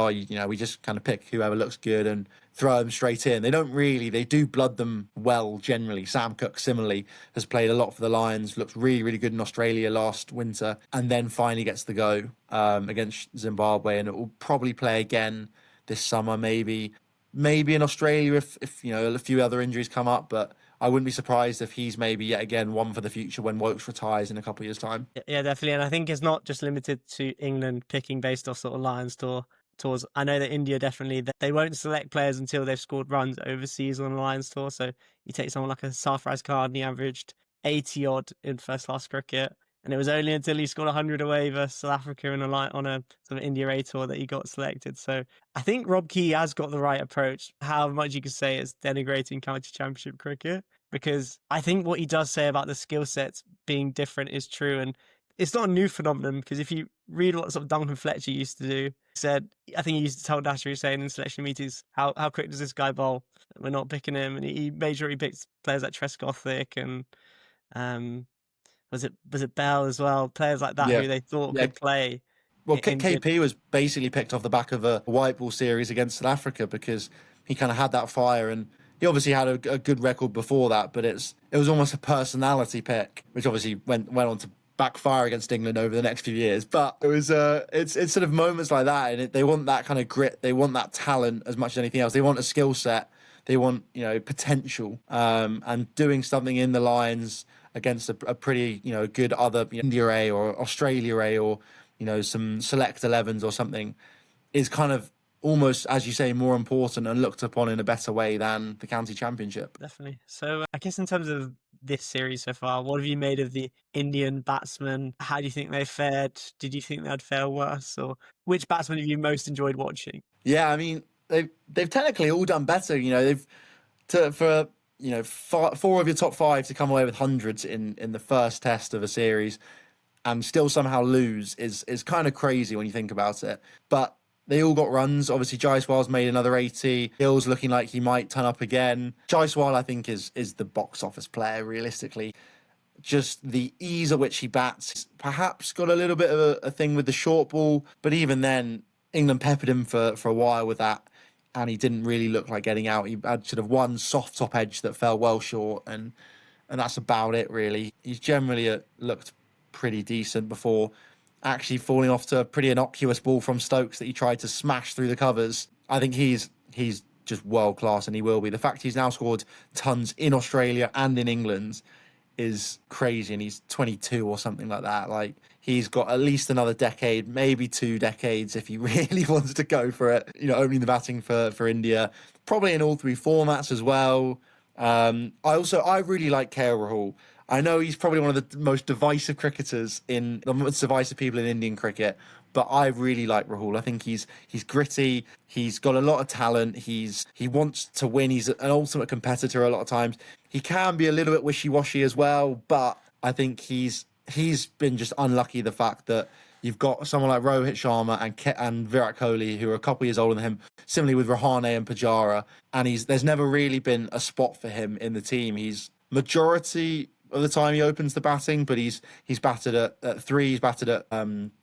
we just kind of pick whoever looks good and throw them straight in. They do blood them well generally. Sam Cook similarly has played a lot for the Lions, looked really, really good in Australia last winter, and then finally gets the go against Zimbabwe, and it will probably play again this summer, maybe in Australia if a few other injuries come up, but I wouldn't be surprised if he's maybe yet again one for the future when Wokes retires in a couple of years' time. Yeah, definitely. And I think it's not just limited to England picking based off sort of Lions tours. I know that India definitely, they won't select players until they've scored runs overseas on the Lions tour. So you take someone like a Sarfaraz Khan, and he averaged 80 odd in first class cricket. And it was only until he scored 100 away versus South Africa on a sort of India A tour that he got selected. So I think Rob Key has got the right approach. How much you could say it's denigrating county championship cricket, because I think what he does say about the skill sets being different is true. And it's not a new phenomenon, because if you read what sort of Duncan Fletcher used to do, I think he used to tell Dasher, saying in selection meetings, how quick does this guy bowl? We're not picking him. And he made sure he picked players like Trescothick and was it Bell as well? Players like that who they thought could play. Well, KP was basically picked off the back of a white ball series against South Africa, because he kind of had that fire, and he obviously had a good record before that, but it was almost a personality pick, which obviously went on to backfire against England over the next few years. But it was it's sort of moments like that, and they want that kind of grit, they want that talent as much as anything else. They want a skill set, they want potential, and doing something in the Lions against a pretty good other India A or Australia A or some select 11s or something is kind of almost, as you say, more important and looked upon in a better way than the county championship. Definitely. So I guess in terms of this series so far, what have you made of the Indian batsmen? How do you think they fared? Did you think they'd fare worse? Or which batsmen have you most enjoyed watching? Yeah, I mean, they've technically all done better. For four of your top five to come away with hundreds in the first test of a series and still somehow lose is kind of crazy when you think about it. But they all got runs. Obviously, Jaiswal's made another 80. Hill's looking like he might turn up again. Jaiswal, I think, is the box office player, realistically. Just the ease at which he bats. Perhaps got a little bit of a thing with the short ball, but even then, England peppered him for a while with that, and he didn't really look like getting out. He had sort of one soft top edge that fell well short, and that's about it, really. He's generally looked pretty decent before actually falling off to a pretty innocuous ball from Stokes that he tried to smash through the covers. I think he's just world class, and he will be. The fact he's now scored tons in Australia and in England is crazy, and he's 22 or something like that. Like, he's got at least another decade, maybe 2 decades if he really wants to go for it. Opening the batting for India, probably in all 3 formats as well. I really like KL Rahul. I know he's probably one of the most divisive cricketers the most divisive people in Indian cricket, but I really like Rahul. I think he's gritty. He's got a lot of talent. He wants to win. He's an ultimate competitor a lot of times. He can be a little bit wishy-washy as well, but I think he's been just unlucky, the fact that you've got someone like Rohit Sharma and Virat Kohli, who are a couple of years older than him, similarly with Rahane and Pujara, and there's never really been a spot for him in the team. He's majority of the time he opens the batting, but he's batted at 3, he's batted at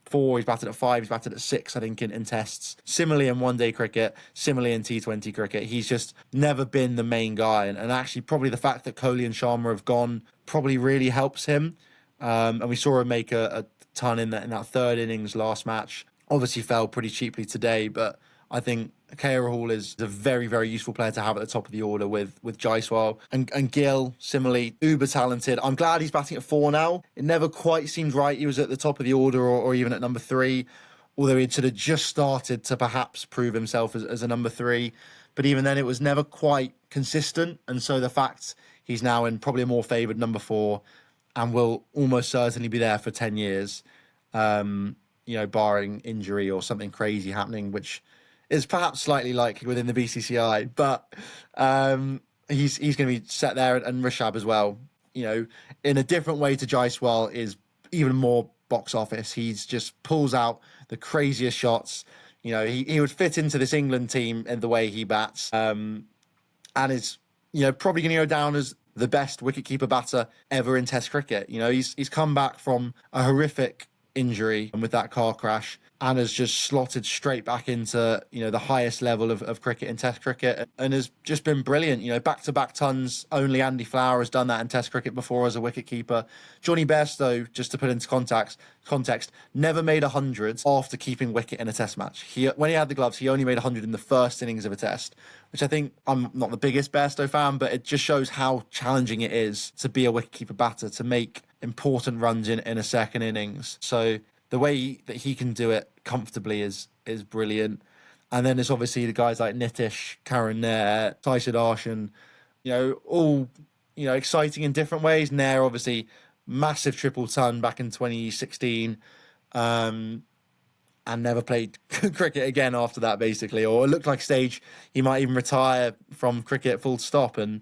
4, he's batted at 5, he's batted at 6, I think, in tests. Similarly in one-day cricket, similarly in T20 cricket, he's just never been the main guy. And actually, probably the fact that Kohli and Sharma have gone probably really helps him. And we saw him make a ton in that third innings last match. Obviously fell pretty cheaply today, but I think KL Rahul is a very, very useful player to have at the top of the order with Jaiswal. And Gill, similarly, uber talented. I'm glad he's batting at 4 now. It never quite seemed right he was at the top of the order or even at number 3, although he'd sort of just started to perhaps prove himself as a number 3. But even then, it was never quite consistent. And so the fact he's now in probably a more favoured number 4 and will almost certainly be there for 10 years, barring injury or something crazy happening, which is perhaps slightly likely within the BCCI, but he's going to be set there, and Rishabh as well. In a different way to Jaiswal, is even more box office. He's just pulls out the craziest shots. He would fit into this England team in the way he bats, and is probably going to go down as the best wicketkeeper batter ever in Test cricket. He's come back from a horrific injury and with that car crash, and has just slotted straight back into the highest level of cricket in Test cricket, and has just been brilliant. Back-to-back tons. Only Andy Flower has done that in Test cricket before as a wicketkeeper. Johnny Bairstow, just to put into context, never made 100 after keeping wicket in a Test match. When he had the gloves, he only made 100 in the first innings of a Test, which I think, I'm not the biggest Bairstow fan, but it just shows how challenging it is to be a wicketkeeper batter, to make important runs in a second innings. So the way that he can do it comfortably is brilliant. And then there's obviously the guys like Nitish, Karan Nair, Tyson Arshan, all exciting in different ways. Nair, obviously, massive triple ton back in 2016, and never played cricket again after that, basically. Or it looked like stage he might even retire from cricket full stop. And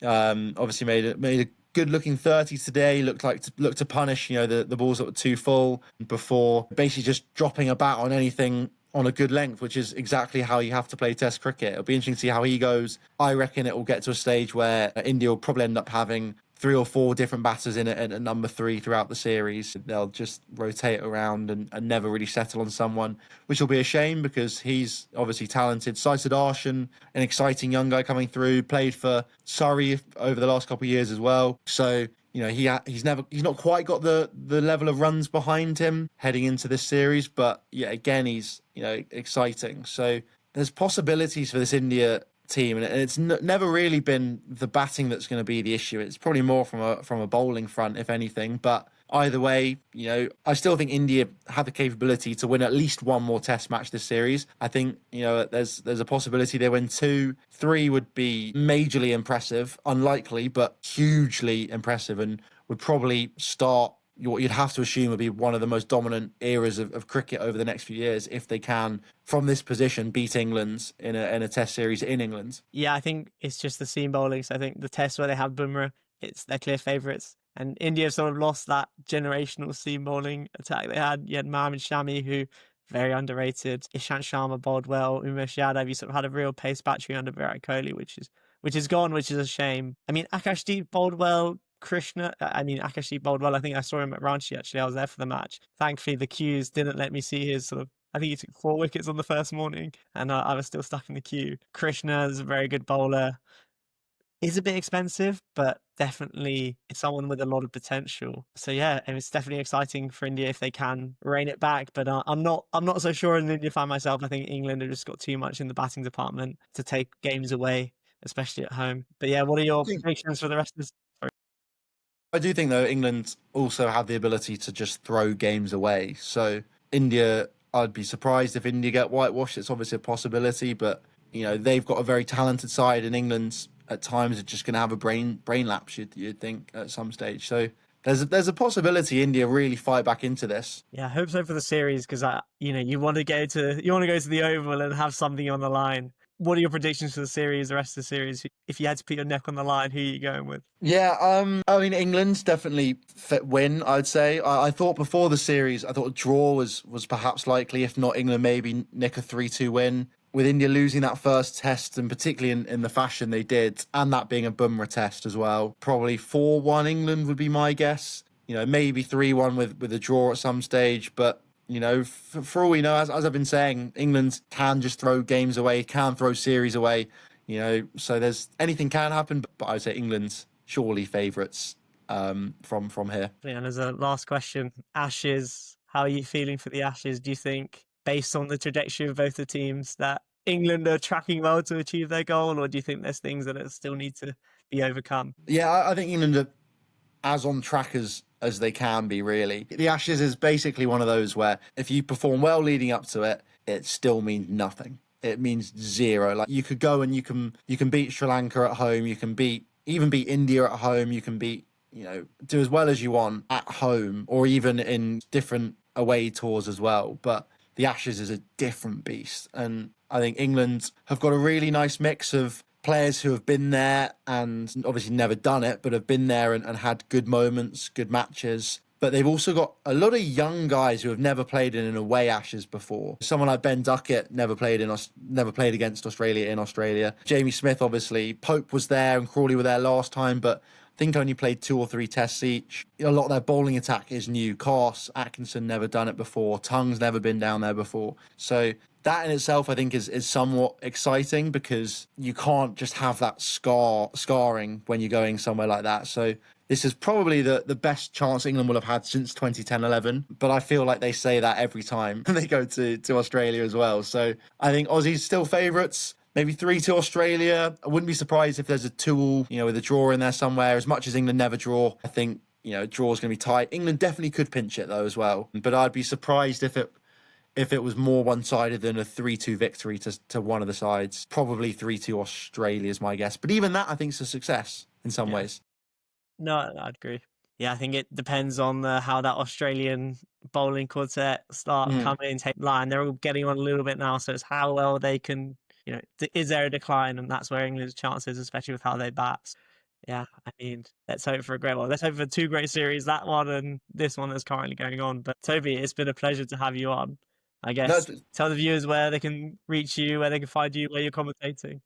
obviously made a good-looking 30 today. Looked to punish, the balls that were too full before basically just dropping a bat on anything on a good length, which is exactly how you have to play Test cricket. It'll be interesting to see how he goes. I reckon it will get to a stage where India will probably end up having 3 or 4 different batters in at number 3 throughout the series. They'll just rotate around and never really settle on someone, which will be a shame because he's obviously talented. Saisad Arshan, an exciting young guy coming through, played for Surrey over the last couple of years as well. So he's not quite got the level of runs behind him heading into this series, but yeah, again, he's exciting. So there's possibilities for this India team, and it's never really been the batting that's going to be the issue. It's probably more from a bowling front, if anything. But either way, I still think India have the capability to win at least one more Test match this series. I think there's a possibility they win 2, 3 would be majorly impressive, unlikely but hugely impressive, and would probably start what you'd have to assume would be one of the most dominant eras of cricket over the next few years, if they can, from this position, beat England in a Test series in England. Yeah, I think it's just the seam bowling. So I think the Test where they have Bumrah, it's their clear favourites. And India have sort of lost that generational seam bowling attack they had. You had Mohammad Shami, who very underrated. Ishant Sharma bowled well. Umesh Yadav, you sort of had a real pace battery under Virat Kohli, which is gone, which is a shame. I mean, Akashdeep bowled well. Akashdeep bowled well. I think I saw him at Ranchi, actually. I was there for the match. Thankfully, the queues didn't let me see his I think he took 4 wickets on the first morning, and I was still stuck in the queue. Krishna is a very good bowler. Is a bit expensive, but definitely it's someone with a lot of potential. So yeah, and it's definitely exciting for India if they can rein it back. But I'm not so sure in the India fan myself. I think England have just got too much in the batting department to take games away, especially at home. But yeah, what are your predictions for the rest of this? I do think, though, England also have the ability to just throw games away. So India, I'd be surprised if India get whitewashed. It's obviously a possibility, but they've got a very talented side, and England's at times are just going to have a brain lapse. You'd think at some stage. So there's a possibility India really fight back into this. Yeah, I hope so for the series, because you want to go to the Oval and have something on the line. What are your predictions for the series, the rest of the series? If you had to put your neck on the line, who are you going with? Yeah, I mean, England's definitely win, I'd say. I thought before the series, I thought a draw was perhaps likely. If not, England maybe nick a 3-2 win. With India losing that first test, and particularly in the fashion they did, and that being a Bumrah test as well, probably 4-1 England would be my guess. Maybe 3-1 with a draw at some stage, but for all we know, as I've been saying, England can just throw games away, can throw series away, so anything can happen, but I'd say England's surely favourites from here. And as a last question, Ashes, how are you feeling for the Ashes? Do you think, based on the trajectory of both the teams, that England are tracking well to achieve their goal, or do you think there's things that still need to be overcome? Yeah, I think England are as on track as they can be, really. The Ashes is basically one of those where if you perform well leading up to it, it still means nothing. It means zero. Like, you could go and you can beat Sri Lanka at home, you can even beat India at home, you can beat, do as well as you want at home, or even in different away tours as well. But the Ashes is a different beast, and I think England have got a really nice mix of players who have been there and obviously never done it, but have been there and had good moments, good matches. But they've also got a lot of young guys who have never played in an away Ashes before. Someone like Ben Duckett never played against Australia in Australia. Jamie Smith, obviously. Pope was there and Crawley were there last time, but I think only played 2 or 3 tests each. A lot of their bowling attack is new. Carse, Atkinson, never done it before. Tongue's never been down there before. So that in itself, I think, is somewhat exciting, because you can't just have that scarring when you're going somewhere like that. So this is probably the best chance England will have had since 2010-11. But I feel like they say that every time they go to Australia as well. So I think Aussies still favourites. Maybe 3-2 Australia. I wouldn't be surprised if there's a 2-2, with a draw in there somewhere. As much as England never draw, I think, draw's going to be tight. England definitely could pinch it, though, as well. But I'd be surprised if it was more one-sided than a 3-2 victory to one of the sides. Probably 3-2 Australia is my guess. But even that, I think, is a success in some ways. No, I'd agree. Yeah, I think it depends on how that Australian bowling quartet start coming and take line. They're all getting on a little bit now, so it's how well they can, is there a decline? And that's where England's chances, especially with how they bat. Yeah, I mean, let's hope for a great one. Let's hope for 2 great series, that one and this one that's currently going on. But Toby, it's been a pleasure to have you on. I guess tell the viewers where they can reach you, where they can find you, where you're commentating.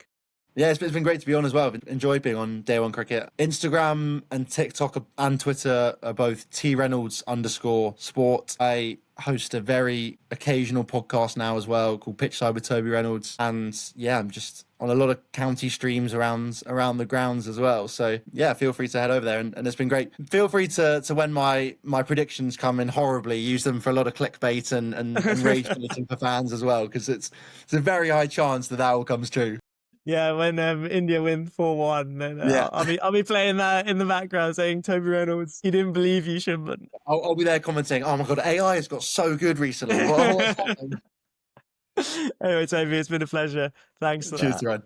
Yeah, it's been great to be on as well. I've enjoyed being on Day One Cricket. Instagram and TikTok and Twitter are both @T_Reynolds_sport. I host a very occasional podcast now as well called Pitchside with Toby Reynolds. And yeah, I'm just on a lot of county streams around the grounds as well. So yeah, feel free to head over there, and it's been great. Feel free to when my predictions come in horribly, use them for a lot of clickbait and rage baiting for fans as well, because it's a very high chance that all comes true. Yeah, when India win 4-1, then Yeah. I'll be playing that in the background saying Toby Reynolds, he didn't believe you, Shimon. I'll be there commenting, oh my god, AI has got so good recently. What's happening? Anyway, Toby, it's been a pleasure. Thanks for Cheers, that. Ryan.